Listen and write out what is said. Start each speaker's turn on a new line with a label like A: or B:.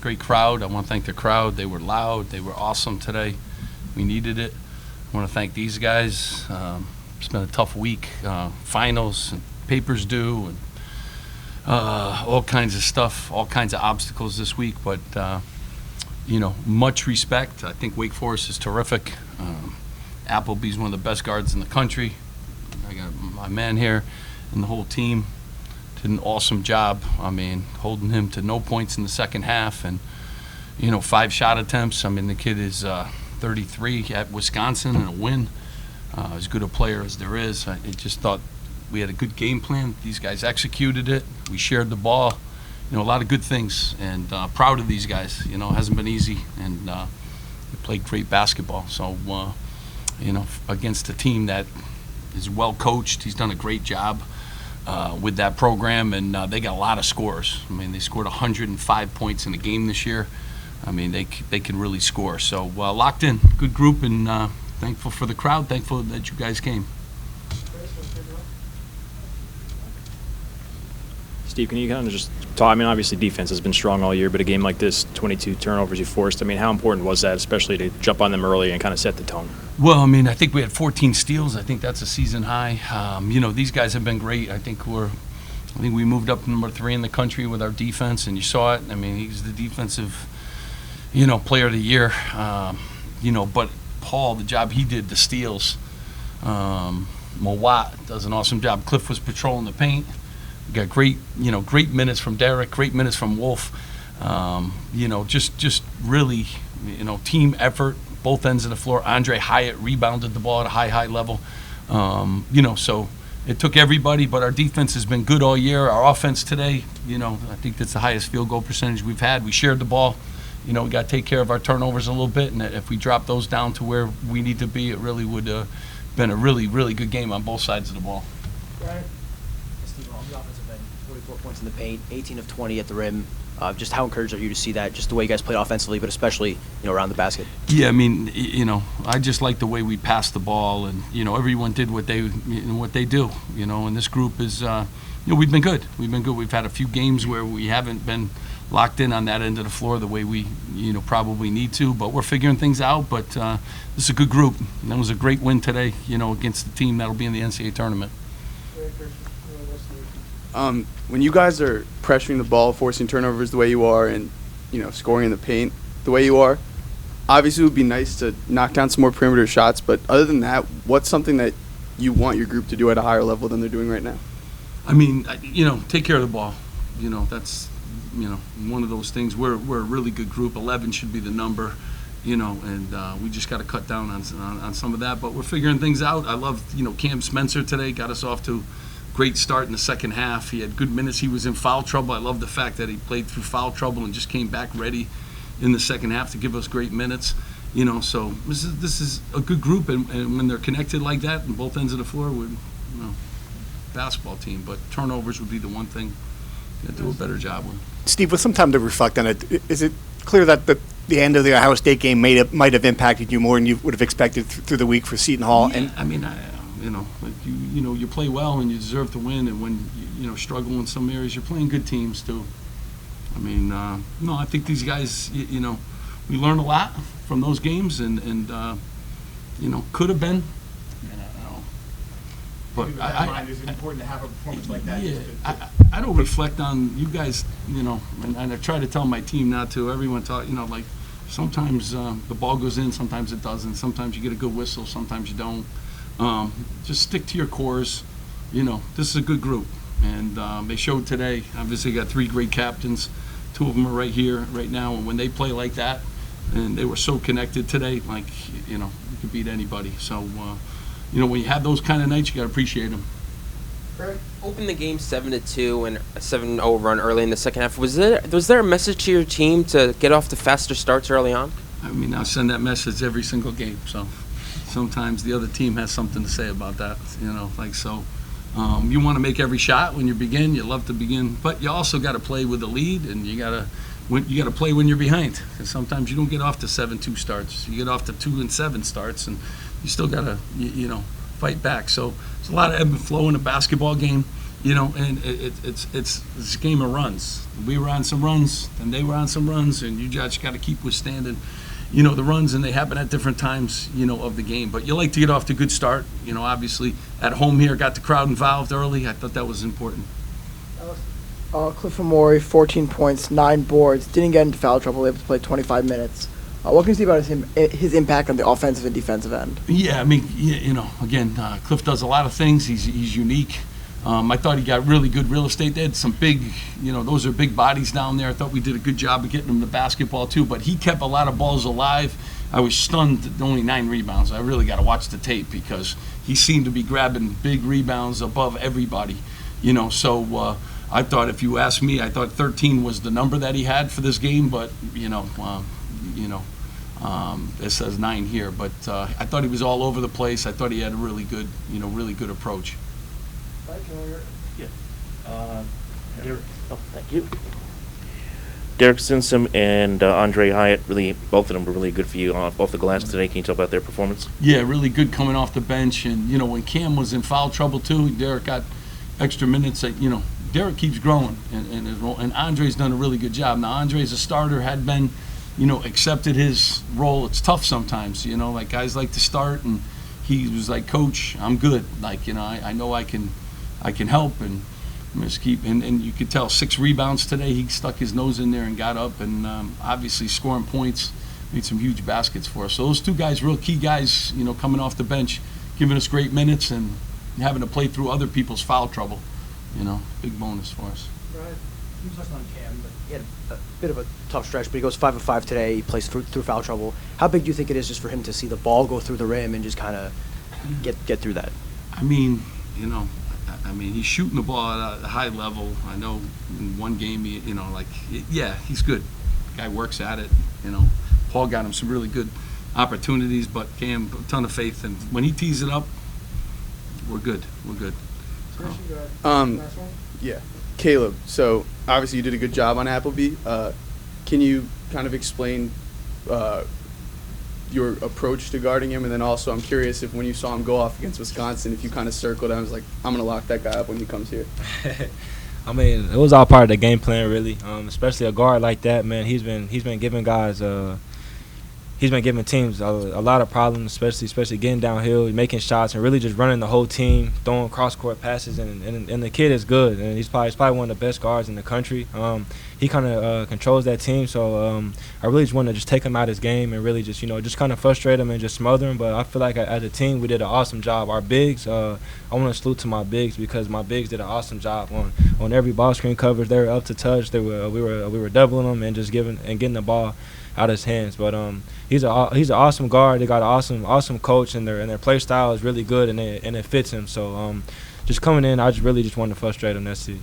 A: great crowd. I want to thank the crowd. They were loud. They were awesome today. We needed it. I want to thank these guys. It's been a tough week. Finals and papers due and all kinds of stuff, all kinds of obstacles this week. But, much respect. I think Wake Forest is terrific. Appleby's one of the best guards in the country. I got my man here and the whole team did an awesome job. I mean, holding him to no points in the second half and, 5 shot attempts. I mean, the kid is 33 at Wisconsin and a win. As good a player as there is. I just thought we had a good game plan. These guys executed it. We shared the ball. A lot of good things. And proud of these guys. It hasn't been easy. And they played great basketball. So, against a team that is well coached. He's done a great job with that program, and they got a lot of scores. I mean, they scored 105 points in a game this year. I mean, they can really score. So locked in, good group, and thankful for the crowd. Thankful that you guys came.
B: Steve, can you kind of just talk? I mean, obviously defense has been strong all year, but a game like this, 22 turnovers you forced. I mean, how important was that, especially to jump on them early and kind of set the tone?
A: Well, I mean, I think we had 14 steals. I think that's a season high. These guys have been great. I think we moved up to number 3 in the country with our defense, and you saw it. I mean, he's the defensive, player of the year. But Paul, the job he did, the steals. Mawat does an awesome job. Cliff was patrolling the paint. We got great minutes from Derek, great minutes from Wolf. Just really, team effort, both ends of the floor. Andre Hyatt rebounded the ball at a high level. So it took everybody, but our defense has been good all year. Our offense today, I think that's the highest field goal percentage we've had. We shared the ball. We got to take care of our turnovers a little bit, and if we drop those down to where we need to be, it really would have been a really, really good game on both sides of the ball.
C: Right. Steve, on the offensive end, 44 points in the paint, 18 of 20 at the rim. Just how encouraged are you to see that, just the way you guys played offensively, but especially, around the basket?
A: Yeah, I mean, I just like the way we passed the ball, and, everyone did what they do, and this group is, we've been good. We've had a few games where we haven't been locked in on that end of the floor the way we, probably need to, but we're figuring things out. But this is a good group. And that was a great win today, against the team that'll be in the NCAA tournament.
D: When you guys are pressuring the ball, forcing turnovers the way you are, and scoring in the paint the way you are, obviously it would be nice to knock down some more perimeter shots. But other than that, what's something that you want your group to do at a higher level than they're doing right now?
A: I mean, take care of the ball. That's one of those things. We're a really good group. 11 should be the number. And we just got to cut down on some of that. But we're figuring things out. I love, Cam Spencer today got us off to a great start in the second half. He had good minutes. He was in foul trouble. I love the fact that he played through foul trouble and just came back ready in the second half to give us great minutes. So this is a good group, and when they're connected like that on both ends of the floor, we're basketball team. But turnovers would be the one thing to do a better job with.
E: Steve, with some time to reflect on it, is it clear that the end of the Ohio State game might have impacted you more than you would have expected through the week for Seton Hall?
A: Yeah, you play well and you deserve to win, and when you struggle in some areas, you're playing good teams too. I mean, I think these guys, we learned a lot from those games, and could have been. But
E: is it important to have a performance like that?
A: Yeah, I don't reflect on you guys, and I try to tell my team not to. Everyone like sometimes the ball goes in, sometimes it doesn't. Sometimes you get a good whistle, sometimes you don't. Just stick to your cores. This is a good group, and they showed today. Obviously, got 3 great captains. 2 of them are right here, right now, and when they play like that, and they were so connected today, like, you could beat anybody. So, when you have those kind of nights, you got to appreciate them.
F: Open the game 7-2 and a 7-0 run early in the second half. Was there a message to your team to get off to faster starts early on?
A: I mean, I send that message every single game. So sometimes the other team has something to say about that. You want to make every shot when you begin. You love to begin, but you also got to play with the lead, and you got to play when you're behind. Because sometimes you don't get off to 7-2 starts. You get off to 2-7 starts, and you still got to fight back. So it's a lot of ebb and flow in a basketball game. And it's a game of runs. We were on some runs, and they were on some runs, and you just got to keep withstanding, the runs, and they happen at different times, of the game. But you like to get off to a good start. Obviously at home here, got the crowd involved early. I thought that was important.
G: Cliff Amore, 14 points, 9 boards, didn't get into foul trouble, able to play 25 minutes. What can you say about his impact on the offensive and defensive end?
A: Yeah, I mean, again, Cliff does a lot of things. He's unique. I thought he got really good real estate. They had some big, those are big bodies down there. I thought we did a good job of getting him the basketball too, but he kept a lot of balls alive. I was stunned at only 9 rebounds. I really got to watch the tape because he seemed to be grabbing big rebounds above everybody, so I thought, if you ask me, I thought 13 was the number that he had for this game, but it says 9 here. But I thought he was all over the place. I thought he had a really good, really good approach.
H: Thank you. Derek Sinsom and Andre Hyatt, really, both of them were really good for you off the glass today. Can you talk about their performance?
A: Yeah, really good coming off the bench. And, when Cam was in foul trouble, too, Derek got extra minutes. Derek keeps growing, and his role. And Andre's done a really good job. Now, Andre's a starter, had been, accepted his role. It's tough sometimes, like guys like to start, and he was like, Coach, I'm good. I know I can help, and just keep. And you could tell 6 rebounds today. He stuck his nose in there and got up, and obviously scoring points, made some huge baskets for us. So those 2 guys, real key guys, coming off the bench, giving us great minutes and having to play through other people's foul trouble. Big bonus for us.
C: Right. You touched on Cam, but he had a bit of a tough stretch, but he goes 5 of 5 today. He plays through foul trouble. How big do you think it is just for him to see the ball go through the rim and just kind of get through that?
A: I mean, he's shooting the ball at a high level. I know in one game, he's good. The guy works at it. Paul got him some really good opportunities, but Cam, a ton of faith, and when he tees it up, we're good. We're good.
D: Yeah, Caleb. So obviously you did a good job on Appleby. Can you kind of explain your approach to guarding him, and then also I'm curious if when you saw him go off against Wisconsin, if you kind of circled him, I was like, I'm gonna lock that guy up when he comes here.
I: I mean, it was all part of the game plan, really. Especially a guard like that, man. He's been giving guys. He's been giving teams a lot of problems, especially getting downhill, making shots, and really just running the whole team, throwing cross-court passes. And the kid is good, and he's probably one of the best guards in the country. He kind of controls that team, so I really just want to just take him out of his game and really just just kind of frustrate him and just smother him. But I feel like as a team we did an awesome job. Our bigs, I want to salute to my bigs because my bigs did an awesome job on every ball screen coverage. They were up to touch. We were doubling them and just getting the ball out of his hands. But he's an awesome guard. They got an awesome coach, and their play style is really good, and it fits him. So just coming in, I just really wanted to frustrate him. That's it.